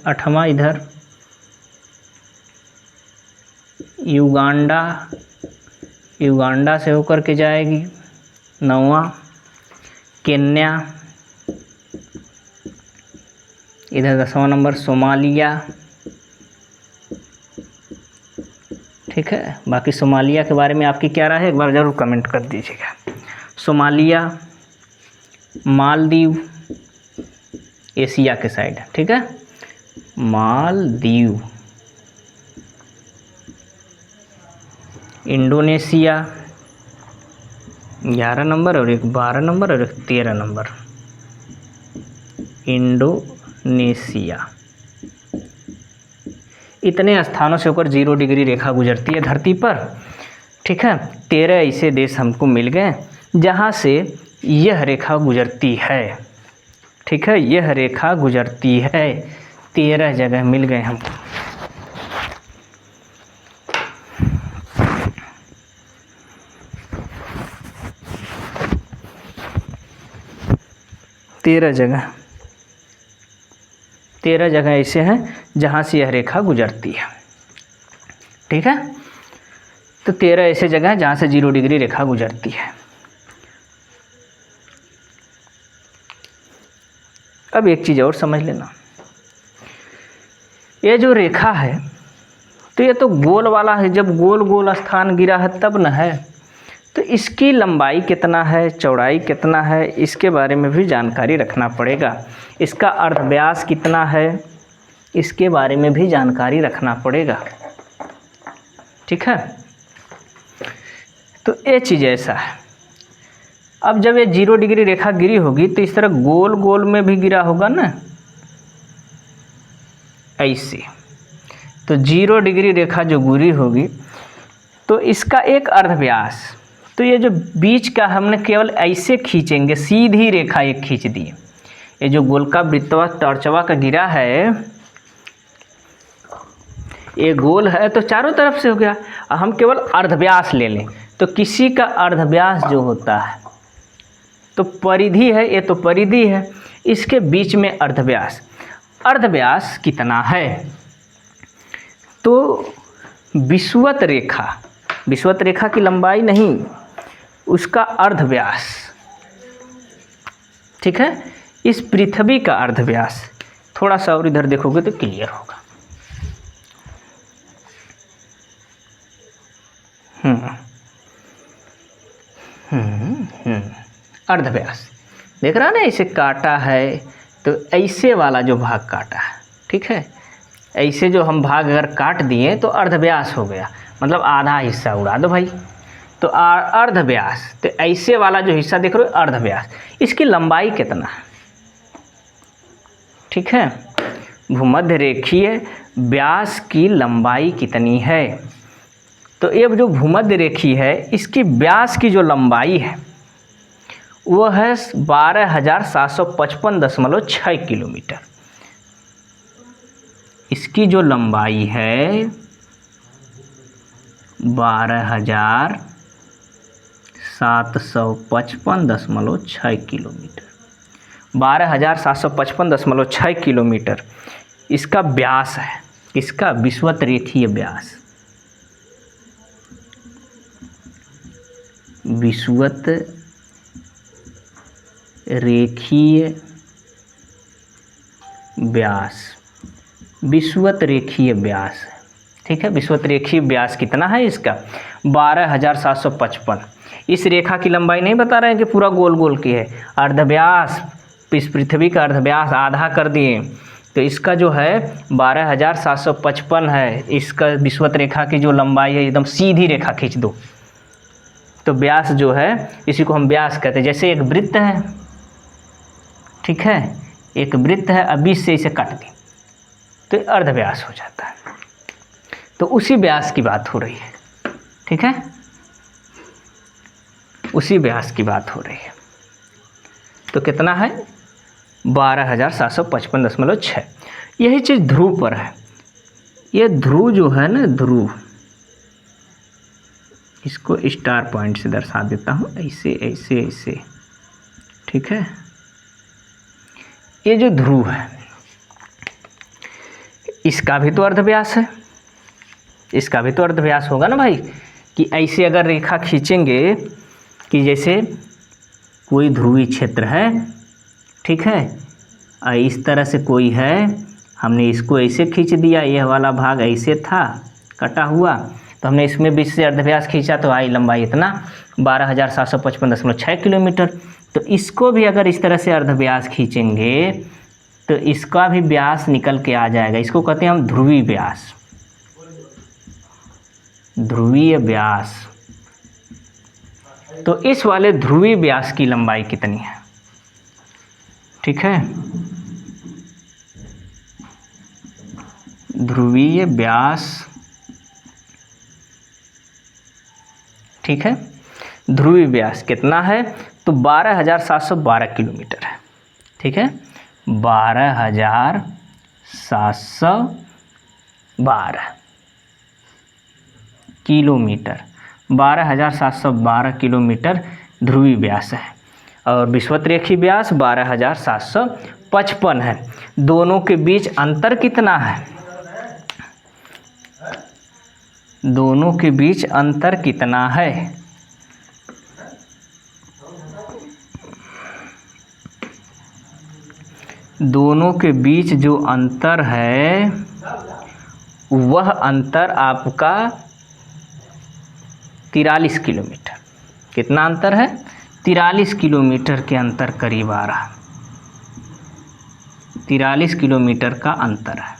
8वां इधर युगांडा से होकर के जाएगी। 9वां केन्या, इधर 10वां नंबर सोमालिया, ठीक है। बाकी सोमालिया के बारे में आपकी क्या राय है, एक बार ज़रूर कमेंट कर दीजिएगा। सोमालिया, मालदीव, एशिया के साइड, ठीक है, मालदीव। इंडोनेशिया 11 नंबर और एक 12 नंबर और एक 13 नंबर, इंडोनेशिया। इतने स्थानों से होकर 0 डिग्री रेखा गुजरती है धरती पर, ठीक है। 13 ऐसे देश हमको मिल गए जहाँ से यह रेखा गुजरती है, ठीक है, यह रेखा गुजरती है। 13 जगह मिल गए हमको। तेरह जगह ऐसे हैं जहाँ से यह रेखा गुजरती है, ठीक है। तो 13 ऐसे जगह हैं जहाँ से 0 डिग्री रेखा गुजरती है। अब एक चीज़ और समझ लेना, ये जो रेखा है तो ये तो गोल वाला है, जब गोल गोल स्थान गिरा है तब न है, तो इसकी लंबाई कितना है, चौड़ाई कितना है, इसके बारे में भी जानकारी रखना पड़ेगा। इसका अर्धव्यास कितना है, इसके बारे में भी जानकारी रखना पड़ेगा, ठीक है। तो ये चीज़ ऐसा है। अब जब ये 0 डिग्री रेखा गिरी होगी तो इस तरह गोल गोल में भी गिरा होगा ना, ऐसे। तो 0 डिग्री रेखा जो गिरी होगी तो इसका एक अर्धव्यास, तो ये जो बीच का हमने केवल ऐसे खींचेंगे, सीधी रेखा एक खींच दी। ये जो गोलका वृत्तवा टॉर्चवा का गिरा है, ये गोल है तो चारों तरफ से हो गया। हम केवल अर्धव्यास ले लें तो किसी का अर्धव्यास जो होता है तो परिधि है, ये तो परिधि है, इसके बीच में अर्धव्यास कितना है, तो विषुवत रेखा की लंबाई नहीं, उसका अर्धव्यास, ठीक है। इस पृथ्वी का अर्धव्यास, थोड़ा सा और इधर देखोगे तो क्लियर होगा। अर्धव्यास देख रहा है ना, ऐसे काटा है तो ऐसे वाला जो भाग काटा है, ठीक है, ऐसे जो हम भाग अगर काट दिए तो अर्धव्यास हो गया, मतलब आधा हिस्सा उड़ा दो भाई, तो अर्धव्यास, तो ऐसे वाला जो हिस्सा देख रहे हो अर्धव्यास, इसकी लंबाई कितना है, ठीक है। भूमध्य रेखीय व्यास की लंबाई कितनी है, तो ये जो भूमध्य रेखी है इसकी व्यास की जो लंबाई है वो है 12,755.6 किलोमीटर। इसकी जो लंबाई है 12,755.6 किलोमीटर, 12,755.6 किलोमीटर इसका व्यास है, इसका विषुवत रेखीय व्यास, विषुवत रेखीय व्यास, विषुवत रेखीय व्यास, ठीक है। विषुवत-रेखीय व्यास कितना है इसका? 12,755। इस रेखा की लंबाई नहीं बता रहे हैं कि पूरा गोल गोल की है। अर्धव्यास, इस पृथ्वी का अर्धव्यास आधा कर दिए, तो इसका जो है 12,755 है। इसका विषुवत रेखा की जो लंबाई है, एकदम सीधी रेखा खींच दो तो व्यास जो है, इसी को हम व्यास कहते हैं। जैसे एक वृत्त है, ठीक है, एक वृत्त है, अब बीच से इसे काट दी तो अर्धव्यास हो जाता है। तो उसी व्यास की बात हो रही है, ठीक है, उसी व्यास की बात हो रही है। तो कितना है? 12,755.6। यही चीज़ ध्रुव पर है। ये ध्रुव जो है ना, ध्रुव, इसको स्टार पॉइंट से दर्शा देता हूँ, ऐसे ऐसे ऐसे, ठीक है। ये जो ध्रुव है, इसका भी तो अर्धव्यास है, इसका भी तो अर्धव्यास होगा ना भाई। कि ऐसे अगर रेखा खींचेंगे कि जैसे कोई ध्रुवीय क्षेत्र है, ठीक है, और इस तरह से कोई है, हमने इसको ऐसे खींच दिया, यह वाला भाग ऐसे था कटा हुआ, तो हमने इसमें बीच से अर्धव्यास खींचा तो आई लंबाई इतना 12,755.6 किलोमीटर। तो इसको भी अगर इस तरह से अर्धव्यास खींचेंगे तो इसका भी व्यास निकल के आ जाएगा। इसको कहते हैं हम ध्रुवीय व्यास, ध्रुवीय व्यास। तो इस वाले ध्रुवीय व्यास की लंबाई कितनी है? ठीक है, ध्रुवीय व्यास, ठीक है, ध्रुवीय व्यास कितना है? तो 12,712 किलोमीटर है, ठीक है, 12,712 किलोमीटर, 12,712 किलोमीटर ध्रुवीय व्यास है। और विषुवत-रेखीय व्यास 12,755 है। दोनों के बीच अंतर कितना है? दोनों के बीच अंतर कितना है? दोनों के बीच जो अंतर है, वह अंतर आपका 43 किलोमीटर। कितना अंतर है? 43 किलोमीटर के अंतर करीब आ रहा, 43 किलोमीटर का अंतर है,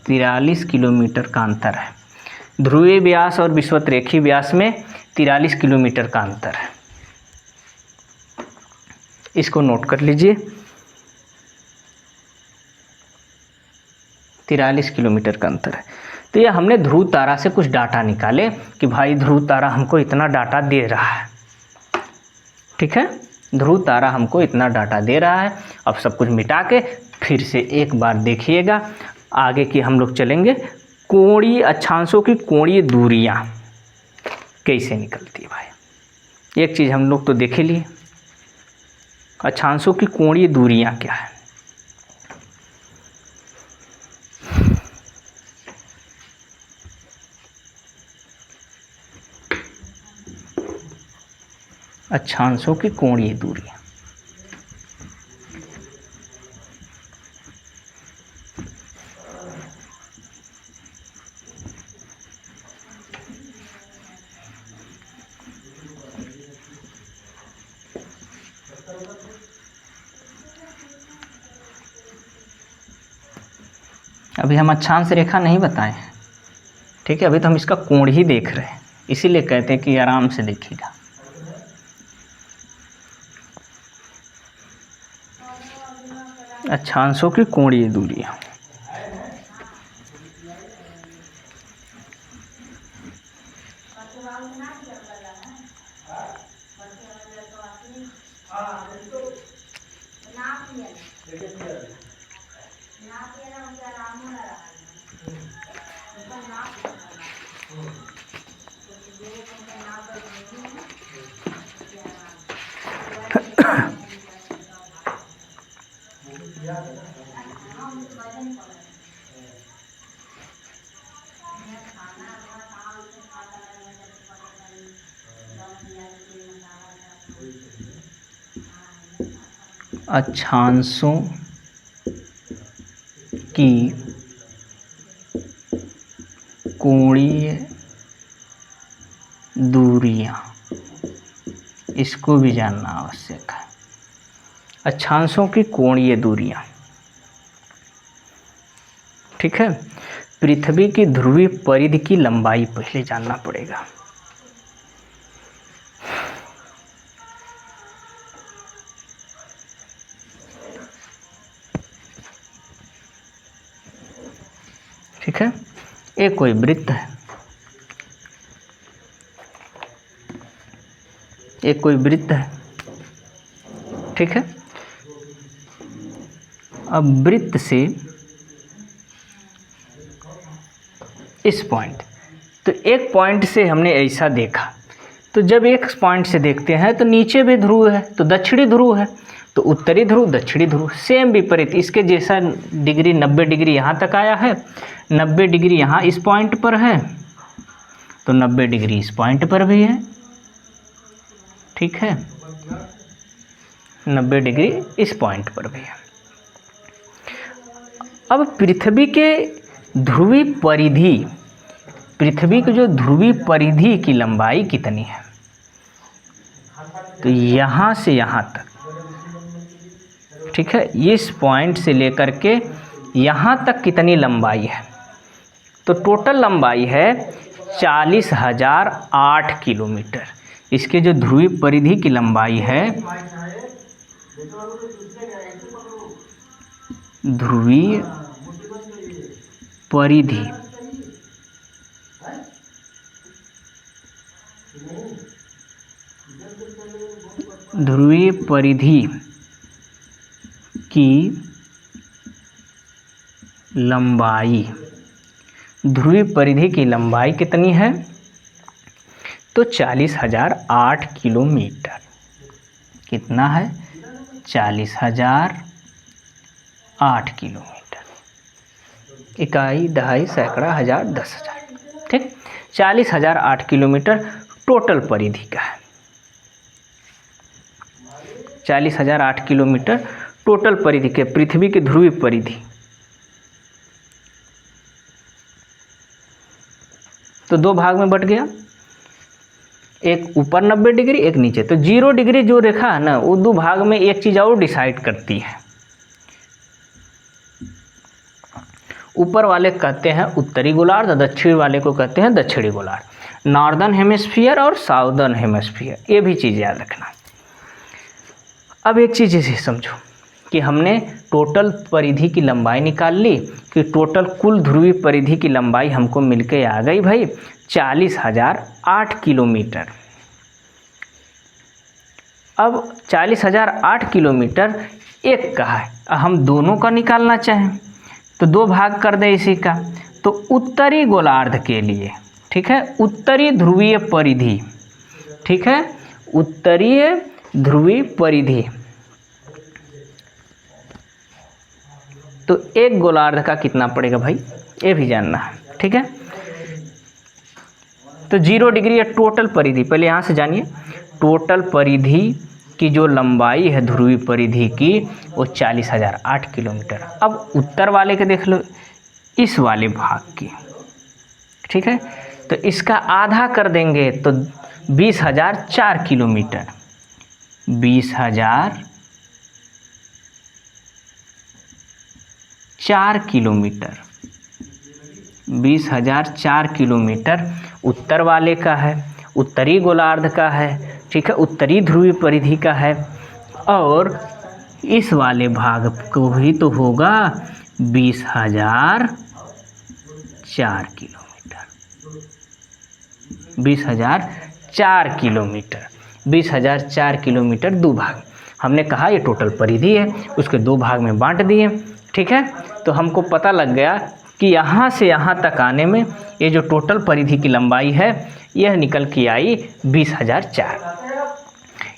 43 किलोमीटर का अंतर है। ध्रुवीय व्यास और विषुवत-रेखीय व्यास में 43 किलोमीटर का अंतर है। इसको नोट कर लीजिए, 43 किलोमीटर का अंतर है। तो ये हमने ध्रुव तारा से कुछ डाटा निकाले कि भाई ध्रुव तारा हमको इतना डाटा दे रहा है, ठीक है, ध्रुव तारा हमको इतना डाटा दे रहा है। अब सब कुछ मिटा के फिर से एक बार देखिएगा, आगे की हम लोग चलेंगे। कोणीय अक्षांशों की कोणीय दूरियां कैसे निकलती है भाई? एक चीज़ हम लोग तो देख ही लिए, अक्षांशों की कोणीय दूरियां क्या है। अक्षांशों की कोणीय दूरियां, अभी हम अक्षांश रेखा नहीं बताए हैं, ठीक है, अभी तो हम इसका कोण ही देख रहे हैं, इसीलिए कहते हैं कि आराम से देखिएगा। अक्षांशों की कोणीय दूरियां, अक्षांशों की कोणीय दूरियां, इसको भी जानना आवश्यक है। अक्षांशों की कोणीय दूरियां, ठीक है। पृथ्वी की ध्रुवीय परिधि की लंबाई पहले जानना पड़ेगा। ठीक है, एक कोई वृत्त है, एक कोई वृत्त है, ठीक है। अब वृत्त से इस पॉइंट, तो एक पॉइंट से हमने ऐसा देखा, तो जब एक पॉइंट से देखते हैं तो नीचे भी ध्रुव है, तो दक्षिणी ध्रुव है, तो उत्तरी ध्रुव दक्षिणी ध्रुव सेम विपरीत, इसके जैसा डिग्री 90 डिग्री यहाँ तक आया है, 90 डिग्री यहाँ इस पॉइंट पर है, तो 90 डिग्री इस पॉइंट पर भी है, ठीक है, 90 डिग्री इस पॉइंट पर भी है। अब पृथ्वी के ध्रुवीय परिधि, पृथ्वी की जो ध्रुवीय परिधि की लंबाई कितनी है, तो यहाँ से यहाँ तक, ठीक है, इस पॉइंट से लेकर के यहाँ तक कितनी लंबाई है, तो टोटल लंबाई है 40,008 किलोमीटर। इसके जो ध्रुवीय परिधि की लंबाई है, ध्रुवीय परिधि, ध्रुवीय परिधि की लंबाई, ध्रुवीय परिधि की लंबाई कितनी है, तो 40,008 किलोमीटर। कितना है, 40,008 किलोमीटर। इकाई, दहाई, सैकड़ा, हजार, 10,000, ठीक। 40,008 किलोमीटर टोटल परिधि का है, 40,008 किलोमीटर टोटल परिधि के पृथ्वी की ध्रुवीय परिधि। तो दो भाग में बट गया, एक ऊपर 90 डिग्री, एक नीचे। तो 0 डिग्री जो रेखा है ना, वो दो भाग में एक चीज़ और डिसाइड करती है। ऊपर वाले कहते हैं उत्तरी गोलार्ध, दक्षिण वाले को कहते हैं दक्षिणी गोलार्ध, नॉर्दर्न हेमिस्फीयर और साउदर्न हेमिस्फीयर, ये भी चीज़ याद रखना। अब एक चीज़ इसे समझो कि हमने टोटल परिधि की लंबाई निकाल ली, कि टोटल कुल ध्रुवीय परिधि की लंबाई हमको मिलके आ गई भाई 40,008 किलोमीटर। अब 40,008 किलोमीटर एक का है, हम दोनों का निकालना चाहें तो दो भाग कर दें इसी का। तो उत्तरी गोलार्ध के लिए, ठीक है, उत्तरी ध्रुवीय परिधि, ठीक है, उत्तरीय ध्रुवीय परिधि, तो एक गोलार्ध का कितना पड़ेगा भाई, ये भी जानना है, ठीक है। तो 0 डिग्री या टोटल परिधि, पहले यहाँ से जानिए, टोटल परिधि की जो लंबाई है ध्रुवीय परिधि की, वो 40,008 किलोमीटर। अब उत्तर वाले के देख लो, इस वाले भाग की, ठीक है, तो इसका आधा कर देंगे तो 20,004 किलोमीटर, 20,004 किलोमीटर, 20,004 किलोमीटर उत्तर वाले का है, उत्तरी गोलार्ध का है, ठीक है, उत्तरी ध्रुवीय परिधि का है। और इस वाले भाग को भी तो होगा 20,004 किलोमीटर, 20,004 किलोमीटर, 20,004 किलोमीटर दो भाग। हमने कहा ये टोटल परिधि है, उसके दो भाग में बांट दिए, ठीक है। तो हमको पता लग गया कि यहाँ से यहाँ तक आने में ये जो टोटल परिधि की लंबाई है, यह निकल के आई 20,004।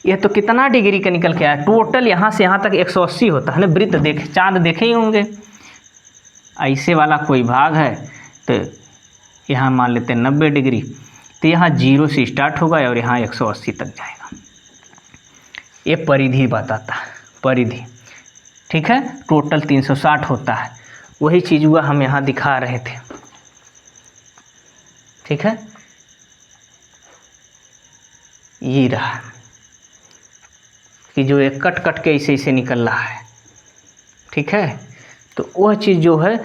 यह तो कितना डिग्री का निकल के आया, टोटल यहाँ से यहाँ तक 180 होता है ना। वृत्त देखे, चाँद देखे ही होंगे, ऐसे वाला कोई भाग है तो यहाँ मान लेते हैं 90 डिग्री, तो यहाँ 0 से स्टार्ट होगा और यहाँ 180 तक जाएगा। ये परिधि बताता है, परिधि, ठीक है। टोटल 360 होता है, वही चीज़ हुआ हम यहाँ दिखा रहे थे। ठीक है, ये रहा कि जो एक कट कट के ऐसे निकल रहा है, ठीक है। तो वह चीज़ जो है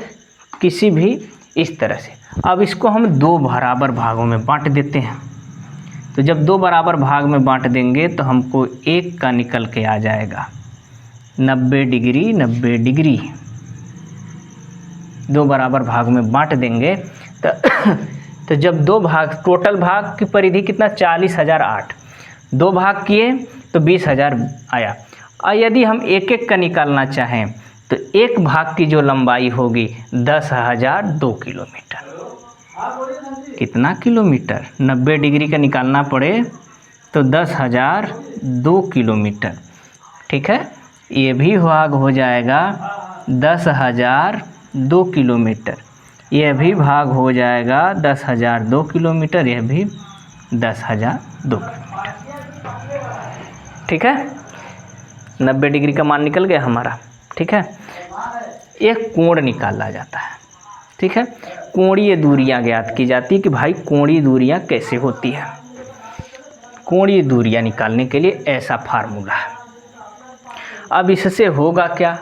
किसी भी इस तरह से, अब इसको हम 2 बराबर भागों में बांट देते हैं। तो जब 2 बराबर भाग में बांट देंगे तो हमको एक का निकल के आ जाएगा 90 डिग्री 90 डिग्री। 2 बराबर भाग में बांट देंगे तो जब 2 भाग, टोटल भाग की परिधि कितना 40,008, 2 भाग किए तो 20,000 आया। और यदि हम एक एक का निकालना चाहें तो एक भाग की जो लंबाई होगी 10,002 किलोमीटर। कितना किलोमीटर? 90 डिग्री का निकालना पड़े तो 10,002 किलोमीटर, ठीक है। ये भी भाग हो जाएगा 10,002 किलोमीटर, यह भी भाग हो जाएगा 10,002 किलोमीटर, यह भी 10,002 किलोमीटर, ठीक है। 90 डिग्री का मान निकल गया हमारा, ठीक है। एक कोण निकाला जाता है, ठीक है। कोणीय दूरियां ज्ञात की जाती है कि भाई कोणीय दूरियां कैसे होती है। कोणीय दूरियां निकालने के लिए ऐसा फार्मूला है। अब इससे होगा क्या,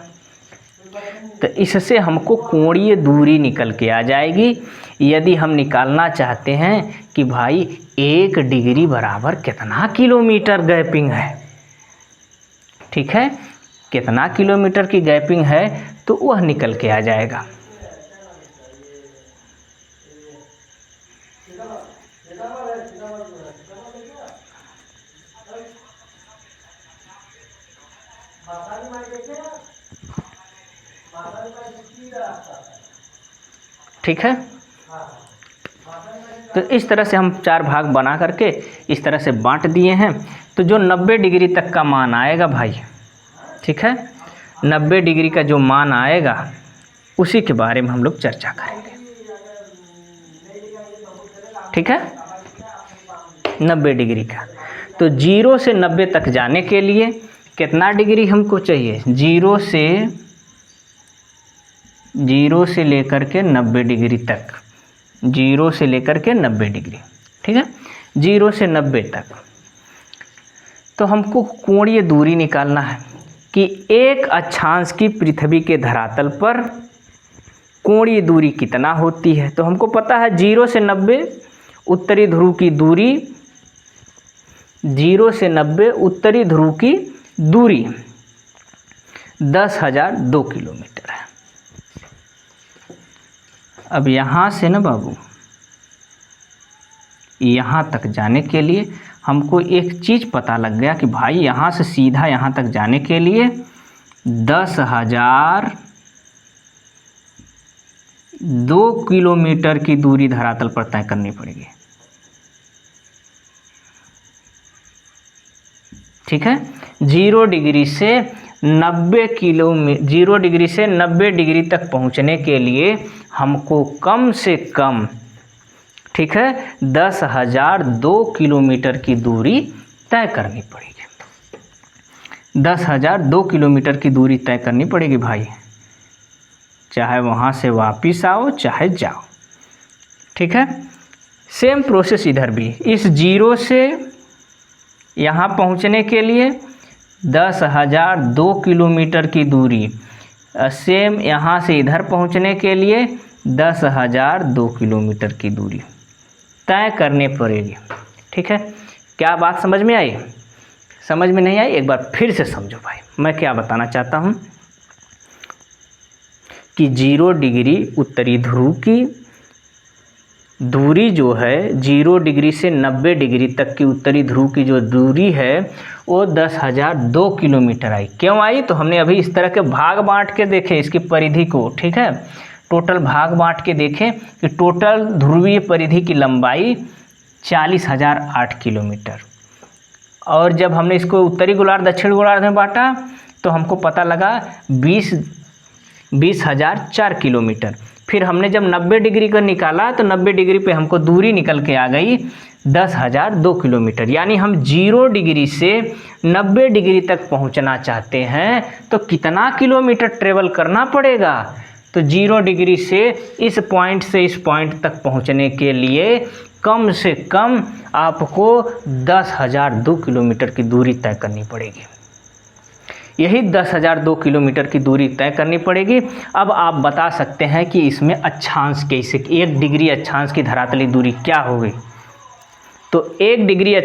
तो इससे हमको कोणीय दूरी निकल के आ जाएगी। यदि हम निकालना चाहते हैं कि भाई 1 डिग्री बराबर कितना किलोमीटर गैपिंग है, ठीक है, कितना किलोमीटर की गैपिंग है, तो वह निकल के आ जाएगा। ठीक है, तो इस तरह से हम 4 भाग बना करके इस तरह से बांट दिए हैं। तो जो 90 डिग्री तक का मान आएगा भाई, ठीक है, 90 डिग्री का जो मान आएगा उसी के बारे में हम लोग चर्चा करेंगे, ठीक है। 90 डिग्री का, तो 0 से 90 तक जाने के लिए कितना डिग्री हमको चाहिए? 0 से लेकर के 90 डिग्री तक, 0 से लेकर के 90 डिग्री, ठीक है, 0 से 90 तक। तो हमको कोणीय दूरी निकालना है कि एक अक्षांश की पृथ्वी के धरातल पर कोणीय दूरी कितना होती है। तो हमको पता है 0 से 90 उत्तरी ध्रुव की दूरी, 0 से 90 उत्तरी ध्रुव की दूरी 10,002 किलोमीटर है। अब यहाँ से ना बाबू, यहाँ तक जाने के लिए हमको एक चीज़ पता लग गया कि भाई यहाँ से सीधा यहाँ तक जाने के लिए 10,002 किलोमीटर की दूरी धरातल पर तय करनी पड़ेगी, ठीक है। 0 डिग्री से 90 डिग्री तक पहुँचने के लिए हमको कम से कम, ठीक है, 10,002 किलोमीटर की दूरी तय करनी पड़ेगी। 10,002 किलोमीटर की दूरी तय करनी पड़ेगी भाई, चाहे वहाँ से वापिस आओ चाहे जाओ, ठीक है। सेम प्रोसेस इधर भी, इस 0 से यहाँ पहुँचने के लिए 10,002 किलोमीटर की दूरी, सेम यहाँ से इधर पहुँचने के लिए 10,002 किलोमीटर की दूरी तय करने पड़ेगी, ठीक है। क्या बात समझ में आई? समझ में नहीं आई? एक बार फिर से समझो भाई, मैं क्या बताना चाहता हूँ कि 0 डिग्री उत्तरी ध्रुव की दूरी जो है, 0 डिग्री से 90 डिग्री तक की उत्तरी ध्रुव की जो दूरी है वो 10,002 किलोमीटर आई। क्यों आई? तो हमने अभी इस तरह के भाग बांट के देखे इसकी परिधि को, ठीक है, टोटल भाग बांट के देखें कि टोटल ध्रुवीय परिधि की लंबाई 40,008 किलोमीटर, और जब हमने इसको उत्तरी गोलार्ध दक्षिण गोलार्ध में बांटा तो हमको पता लगा 20,004 किलोमीटर। फिर हमने जब 90 डिग्री का निकाला तो 90 डिग्री पे हमको दूरी निकल के आ गई 10,002 किलोमीटर। यानी हम 0 डिग्री से 90 डिग्री तक पहुंचना चाहते हैं तो कितना किलोमीटर ट्रेवल करना पड़ेगा? तो 0 डिग्री से इस पॉइंट तक पहुंचने के लिए कम से कम आपको 10,002 किलोमीटर की दूरी तय करनी पड़ेगी। यही 10,002 किलोमीटर की दूरी तय करनी पड़ेगी। अब आप बता सकते हैं कि इसमें अक्षांश कैसे, 1 डिग्री अक्षांश की धरातली दूरी क्या होगी। तो 1 डिग्री